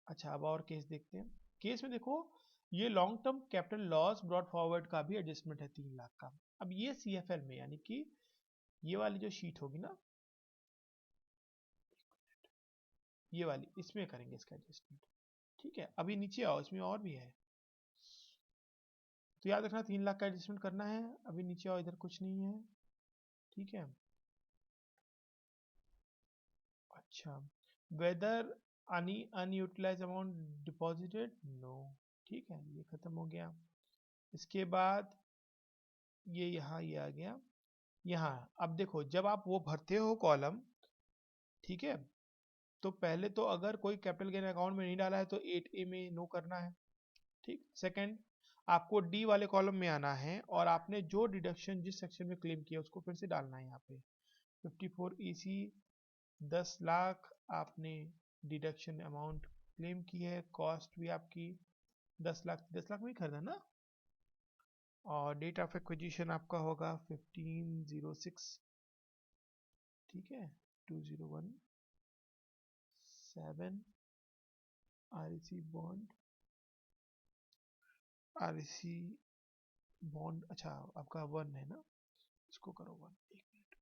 अच्छा अब और केस देखते हैं। केस में देखो ये long term capital loss brought forward का भी एडजस्टमेंट है 3 लाख का। अब ये सीएफएल में यानी कि ये वाली जो शीट होगी ना, ये वाली, इसमें करेंगे इसका एडजस्टमेंट, ठीक है। अभी नीचे आओ, इसमें और भी है, तो याद रखना 3 लाख का एडजस्टमेंट करना है। अभी नीचे आओ, इधर कुछ नहीं है, ठीक है। अच्छा, whether any unutilise amount deposited, no, ठीक है, ये खत्म हो गया। इसके बाद ये यहाँ ये आ गया यहाँ। अब देखो जब आप वो भरते हो कॉलम, ठीक है, तो पहले तो अगर कोई कैपिटल गेन अकाउंट में नहीं डाला है तो 8A में नो करना है, ठीक। सेकंड, आपको डी वाले कॉलम में आना है और आपने जो डिडक्शन जिस सेक्शन में क्लेम किया उसको फिर से डालना है यहाँ पे 54 ईसी 10 लाख आपने डिडक्शन अमाउंट क्लेम की है, कॉस्ट भी आपकी 10 लाख, 10 लाख में ही खरीदा ना, और डेट ऑफ एक्विजिशन आपका होगा 15/06, ठीक है, 2017 आरईसी बॉन्ड, आरईसी बॉन्ड, अच्छा आपका 1 है ना, इसको करो 1, 1 मिनट,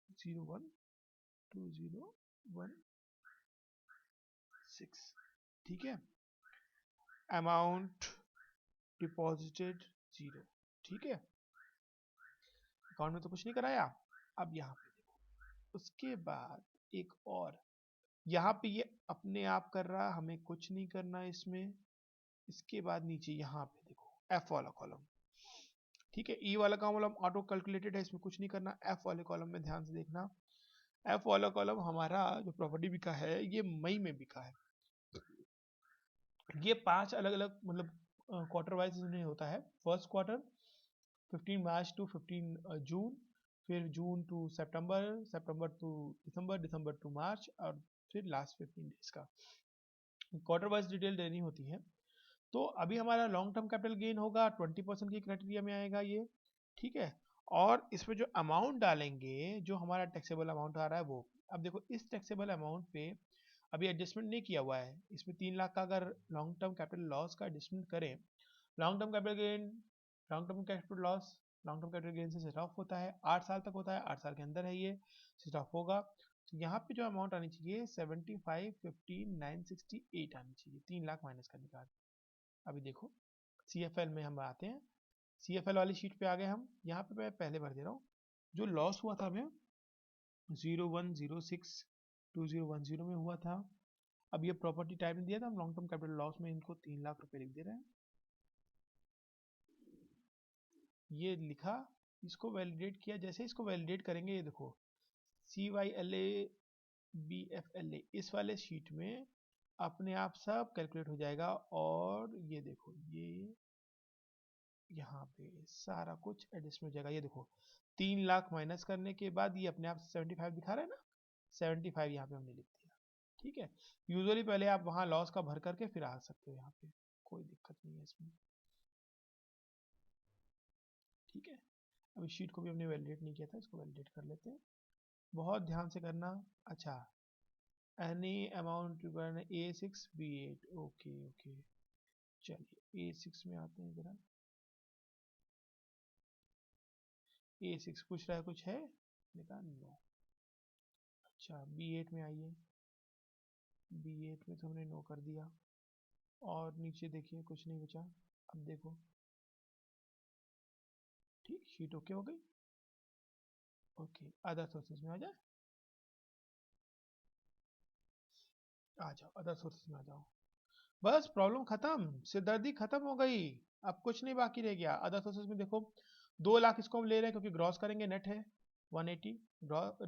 012016, ठीक है। अमाउंट डिपॉजिटेड 0, ठीक है, अकाउंट में तो कुछ नहीं कराया। अब यहाँ पे देखो, उसके बाद एक और, यहाँ पे ये अपने आप कर रहा, हमें कुछ नहीं करना इसमें। इसके बाद नीचे यहाँ पे देखो एफ वाला कॉलम, ठीक है, ई वाला कॉलम ऑटो कैलकुलेटेड है, इसमें कुछ नहीं करना। एफ वाले कॉलम में ध्यान से देखना, एफ वाला कॉलम हमारा जो प्रॉपर्टी बिका है ये मई में बिका है। ये 5 अलग अलग मतलब क्वार्टर वाइज नहीं होता है। First quarter 15 March to 15 June, फिर जून टू सितंबर, सितंबर टू दिसंबर, दिसंबर टू मार्च, और फिर लास्ट 15 डेज का क्वार्टर वाइज डिटेल देनी होती है। तो अभी हमारा लॉन्ग टर्म कैपिटल गेन होगा 20% की क्राइटेरिया में आएगा ये, ठीक है। और इसमें जो अमाउंट डालेंगे, जो हमारा टैक्सेबल अमाउंट आ रहा है वो, अब देखो इस टैक्सेबल अमाउंट पे अभी एडजस्टमेंट नहीं किया हुआ है, इसमें 3 लाख का अगर लॉन्ग टर्म कैपिटल लॉस का एडजस्टमेंट करें, long term capital gain, long term capital loss long term capital gain से सेट ऑफ होता है, 8 साल तक होता है, 8 साल के अंदर है ये सेट ऑफ होगा। तो यहाँ पे जो अमाउंट आनी चाहिए 75,15,968 आनी चाहिए, 3 लाख माइनस करने के बाद। अभी देखो सीएफएल में हम आते हैं, सीएफएल वाली शीट पे आ गए हम। यहाँ पे मैं पहले भर दे रहा हूँ जो लॉस हुआ था हमें 0106/2010 में हुआ था। अब ये प्रॉपर्टी टाइप में दिया था, हम लॉन्ग टर्म कैपिटल लॉस में इनको 3 लाख रुपए लिख दे रहे हैं। ये लिखा, इसको वैलिडेट किया, जैसे इसको वैलिडेट करेंगे ये देखो CYLA BFLA इस वाले शीट में अपने आप सब कैलकुलेट हो जाएगा। और ये देखो ये यहाँ पे सारा कुछ एडजस्ट हो जाएगा। ये देखो 3 लाख माइनस करने के बाद ये अपने आप 75 दिखा रहा है ना, 75 यहाँ पे हमने लिख दिया, ठीक है। यूजुअली पहले आप वहाँ लॉस का भर करके फिर आ सकते हो यहाँ पे, कोई दिक्कत नहीं है इसमें, ठीक है। अभी शीट को भी हमने वैलिडेट नहीं किया था, इसको वैलिडेट कर लेते हैं, बहुत ध्यान से करना। अच्छा, any amount A6 B8, okay okay, चलिए A6 में आते हैं जरा। A6 पूछ रहा है कुछ है, देखा नो। अच्छा B8 में आइए, B8 में तो हमने नो कर दिया, और नीचे देखिए कुछ नहीं बचा। अब देखो ठीक, शीट ओके हो गई, ओके अदर सोर्सेज में आ जाए। आ जाओ अदर सोर्सेज में आ जाओ। बस प्रॉब्लम खत्म, सिरदर्दी खत्म हो गई। अब कुछ नहीं बाकी रह गया। अदर सोर्सेज में देखो 2 लाख इसको हम ले रहे हैं क्योंकि ग्रॉस करेंगे, नेट है 180,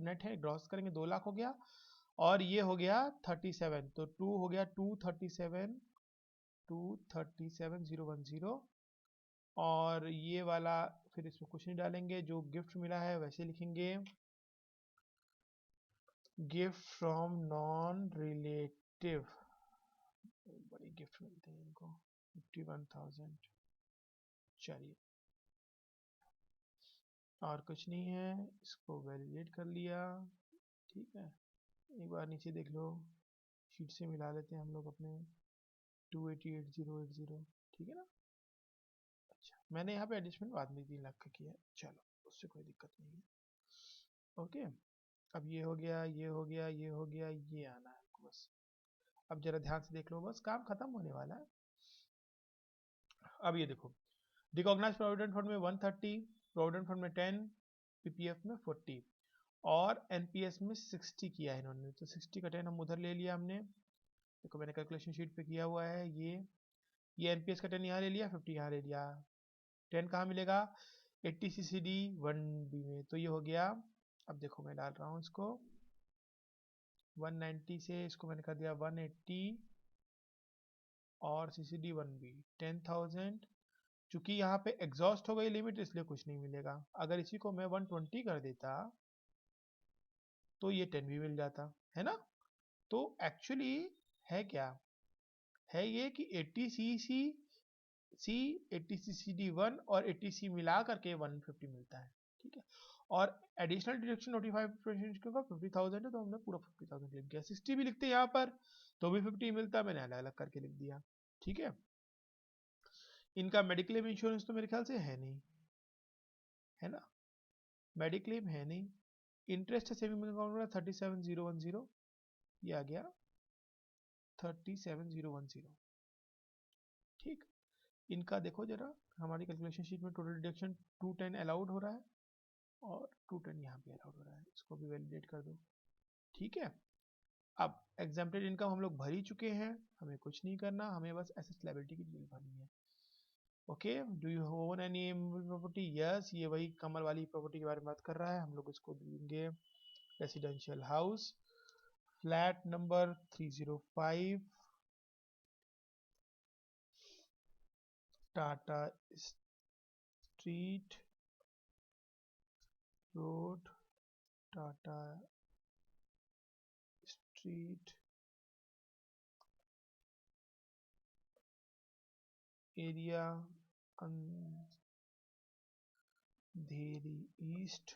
नेट है, ग्रॉस करेंगे 2 लाख हो गया। और ये हो गया 37, तो 2 हो गया 237, 237,010। और ये वाला फिर इसमें कुछ नहीं डालेंगे, जो गिफ्ट मिला है वैसे लिखेंगे, गिफ्ट फ्रॉम नॉन रिलेटिव। बड़ी गिफ्ट मिलते हैं इनको 51,000। चलिए और कुछ नहीं है, इसको वैलिडेट कर लिया। ठीक है, एक बार नीचे देख लो, शीट से मिला लेते हैं हम लोग अपने 288,080। ठीक है ना। अच्छा मैंने यहाँ पे एडजस्टमेंट बाद में 3 लाख का किया है, चलो उससे कोई दिक्कत नहीं है। ओके, अब ये हो गया, ये हो गया, ये हो गया, ये आना है आपको बस। अब जरा ध्यान से देख लो, बस काम खत्म होने वाला है। अब ये देखो, रिकॉग्नाइज प्रोविडेंट फंड में 130, प्रोविडेंट फंड में 10, पीपीएफ में 40 और एनपीएस में 60 किया है इन्होंने, तो 60 का 10 हम उधर ले लिया हमने। देखो मैंने कैलकुलेशन शीट पे किया हुआ है, ये एनपीएस का 10 यहाँ ले लिया, 50 यहाँ ले लिया। 10 कहाँ मिलेगा, 80 सीसीडी 1बी में, तो ये हो गया। अब देखो मैं डाल रहा हूँ इसको 190 से, इसको मैंने कर दिया 180 और सीसीडी 1बी 10,000। चूंकि यहाँ पे एग्जॉस्ट हो गई लिमिट इसलिए कुछ नहीं मिलेगा। अगर इसी को मैं 120 कर देता तो ये 10 भी मिल जाता है ना। तो एक्चुअली है क्या, है ये कि 80 सी 80 सी डी 1 और 80 सी मिला करके 150 मिलता है। ठीक है, और एडिशनल डिडक्शन नोटिफाइड क्योंकि 50,000 है तो हमने पूरा 50,000 लिख दिया। 60 भी लिखते यहाँ पर तो भी 50 मिलता, मैंने अलग अलग करके लिख दिया। ठीक है, इनका मेडिक्लेम इंश्योरेंस तो मेरे ख्याल से है नहीं, है ना, मेडिक्लेम है नहीं। इंटरेस्ट है सेविंग अकाउंट में 37,010, ये आ गया 37,010। ठीक, इनका देखो जरा, हमारी कैलकुलेशन शीट में टोटल डिडक्शन 210 अलाउड हो रहा है और 210 यहाँ पे अलाउड हो रहा है, इसको भी वैलिडेट कर दो। ठीक है, अब एग्जाम्प्टेड इनकम हम लोग भर ही चुके हैं, हमें कुछ नहीं करना, हमें बस एसेट लायबिलिटी की डिटेल भरनी है। Okay, do you own any property, yes, ये वही कमल वाली प्रॉपर्टी के बारे में बात कर रहा है। हम लोग इसको देंगे residential house, flat number 305, Tata street road, Tata street area, Andheri east,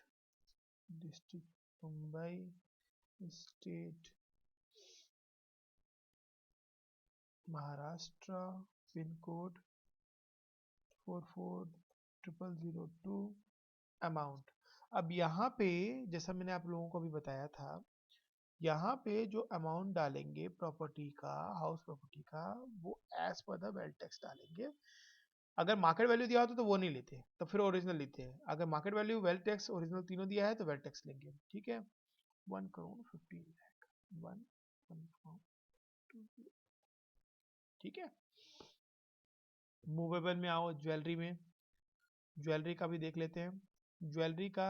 district Mumbai, state Maharashtra, pin code 440002, amount. अब यहाँ पे जैसा मैंने आप लोगों को भी बताया था, यहाँ पे जो अमाउंट डालेंगे प्रॉपर्टी का, हाउस प्रॉपर्टी का, वो as per the wealth tax डालेंगे। अगर मार्केट वैल्यू दिया होता तो वो नहीं लेते, तो फिर ओरिजिनल लेते हैं। अगर market value, wealth tax, original तीनों दिया है तो वेल्थ टैक्स लेंगे। ठीक है, 1,15,00,000, 1,1420। ठीक है, मूवेबल में आओ, ज्वेलरी में, ज्वेलरी का भी देख लेते हैं। ज्वेलरी का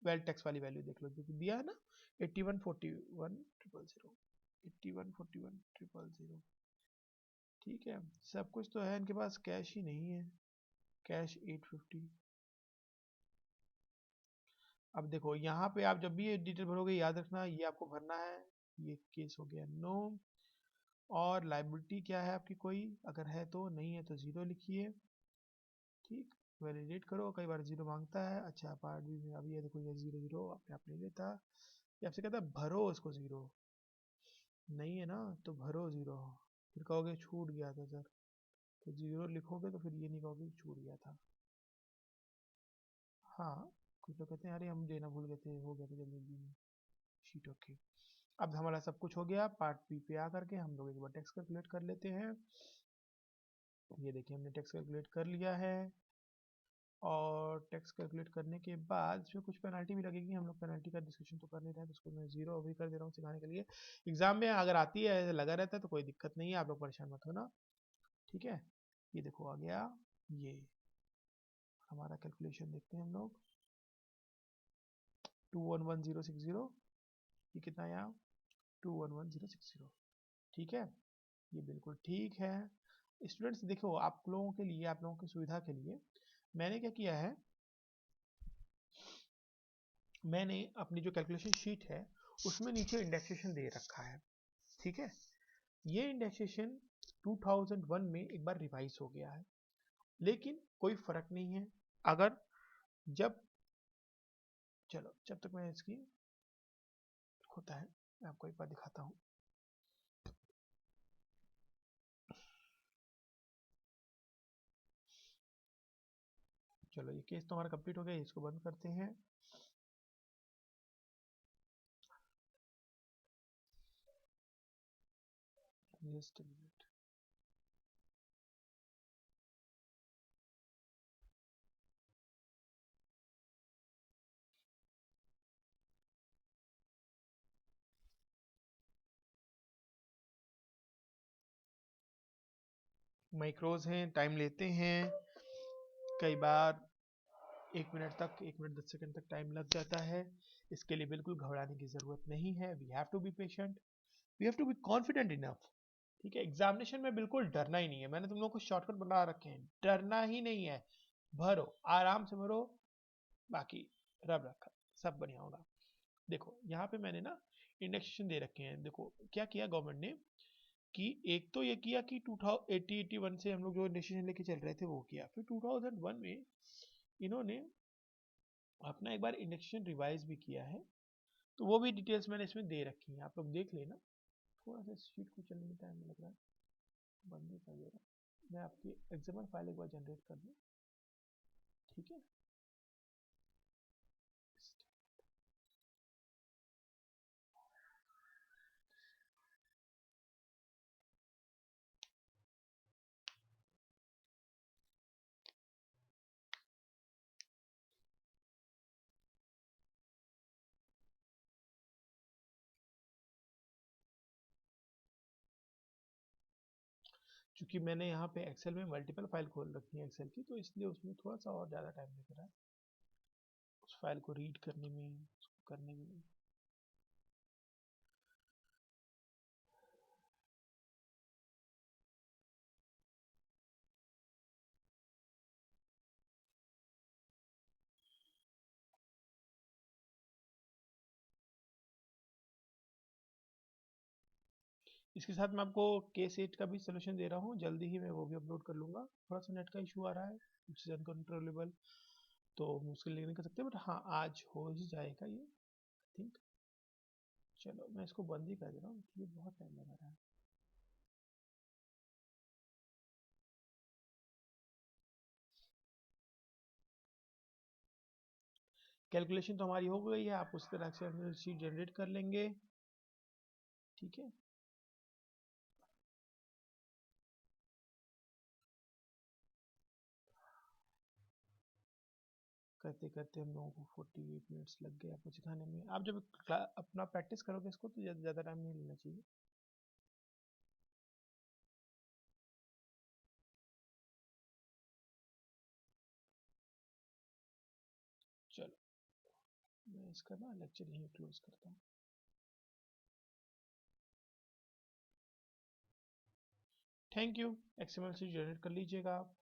वेल्थ टैक्स वाली वैल्यू देख लो जो कि दिया है ना, 8141,000, 8141,000। ठीक है, सब कुछ तो है इनके पास, कैश ही नहीं है, कैश 850। अब देखो यहाँ पे आप जब भी ये डिटेल भरोगे याद रखना ये आपको भरना है। ये केस हो गया नो। और लाइबिलिटी क्या है आपकी कोई, अगर है तो, नहीं है तो जीरो लिखिए। ठीक, वैलिडेट करो, कई बार जीरो मांगता है। अच्छा पार्ट बी में अभी ये देखो, ये जीरो जीरो अपने आप नहीं लेता, ये आपसे कहता है भरो उसको जीरो, नहीं है ना तो भरो जीरो। फिर कहोगे छूट गया था सर, तो जीरो लिखोगे तो फिर ये नहीं कहोगे छूट गया था। हाँ, कुछ लोग कहते हैं अरे हम देना भूल गए थे, हो गया था जल्दी जल्दी में शीट। ओके, अब हमारा सब कुछ हो गया। पार्ट बी पे आकर के हम लोग एक बार टैक्स कैलकुलेट कर लेते हैं। ये देखिए हमने टैक्स कैलकुलेट कर लिया है। और टैक्स कैलकुलेट करने के बाद इसमें कुछ पेनल्टी भी लगेगी। हम लोग पेनल्टी का डिस्कशन तो कर नहीं रहे हैं, तो उसको मैं जीरो अभी कर दे रहा हूँ सिखाने के लिए। एग्जाम में अगर आती है ऐसे लगा रहता है तो कोई दिक्कत नहीं है, आप लोग परेशान मत होना, ठीक है। ये देखो आ गया, ये हमारा कैलकुलेशन देखते हैं हम लोग, 211060, ये कितना आया 211060, ठीक है। ये बिल्कुल ठीक है। स्टूडेंट्स देखो, आप लोगों के लिए, आप लोगों की सुविधा के लिए मैंने क्या किया है, मैंने अपनी जो कैलकुलेशन शीट है उसमें नीचे इंडेक्सेशन दे रखा है, ठीक है। ये इंडेक्सेशन 2001 में एक बार रिवाइज हो गया है, लेकिन कोई फर्क नहीं है। अगर जब, चलो जब तक मैं इसकी होता है मैं आपको एक बार दिखाता हूँ। चलो ये केस तो हमारा कंप्लीट हो गया, इसको बंद करते हैं। जस्ट अ मिनट, माइक्रोज हैं, टाइम लेते हैं, कई बार 1 मिनट तक, 1 मिनट 10 सेकंड तक टाइम लग जाता है। इसके लिए बिल्कुल घबराने की जरूरत नहीं है। We have to be patient, we have to be confident enough, ठीक है। एग्जामिनेशन में बिल्कुल डरना ही नहीं है, मैंने तुम लोगों को शॉर्टकट बना रखे हैं, डरना ही नहीं है। भरो, आराम से भरो, बाकी रब रखा, सब बढ़िया होगा। देखो यहाँ पे मैंने ना इंडेक्सेशन दे रखे हैं। देखो क्या किया गवर्नमेंट ने, कि एक तो ये किया कि 2081 से हम लोग जो इंडेक्सेशन लेके चल रहे थे वो किया, फिर 2001 में इन्होंने अपना एक बार इंडेक्सेशन रिवाइज भी किया है, तो वो भी डिटेल्स मैंने इसमें दे रखी हैं, आप लोग देख लेना। थोड़ा सा शीट को चलने में टाइम लग रहा है, बंद नहीं कर दे रहा, मैं आपकी एग्जाम्पल फाइल एक बार जनरेट कर दूँ, ठीक है। क्योंकि मैंने यहाँ पे एक्सेल में मल्टीपल फाइल खोल रखी है एक्सेल की, तो इसलिए उसमें थोड़ा सा और ज़्यादा टाइम लग रहा है उस फाइल को रीड करने में, उसको करने में। इसके साथ मैं आपको केस 8 का भी सोल्यूशन दे रहा हूँ, जल्दी ही मैं वो भी अपलोड कर लूँगा। थोड़ा सा नेट का इशू आ रहा है, विच इज़ अनकंट्रोलेबल, तो मुश्किल नहीं कर सकते, बट हाँ आज हो ही जाएगा ये, आई थिंक। चलो मैं इसको बंद ही कर दे रहा हूँ, ये बहुत टाइम लगा रहा है। कैलकुलेशन तो हमारी हो गई है, आप उस तरह से शीट जनरेट कर लेंगे, ठीक है। करते करते हम लोगों को 48 मिनट्स लग गए आपको सिखाने में। आप जब अपना प्रैक्टिस करोगे इसको तो ज़्यादा टाइम नहीं लेना चाहिए। चलो मैं इसका ना लेक्चर यहीं क्लोज करता हूँ। Thank you. XML sheet generate कर लीजिएगा आप।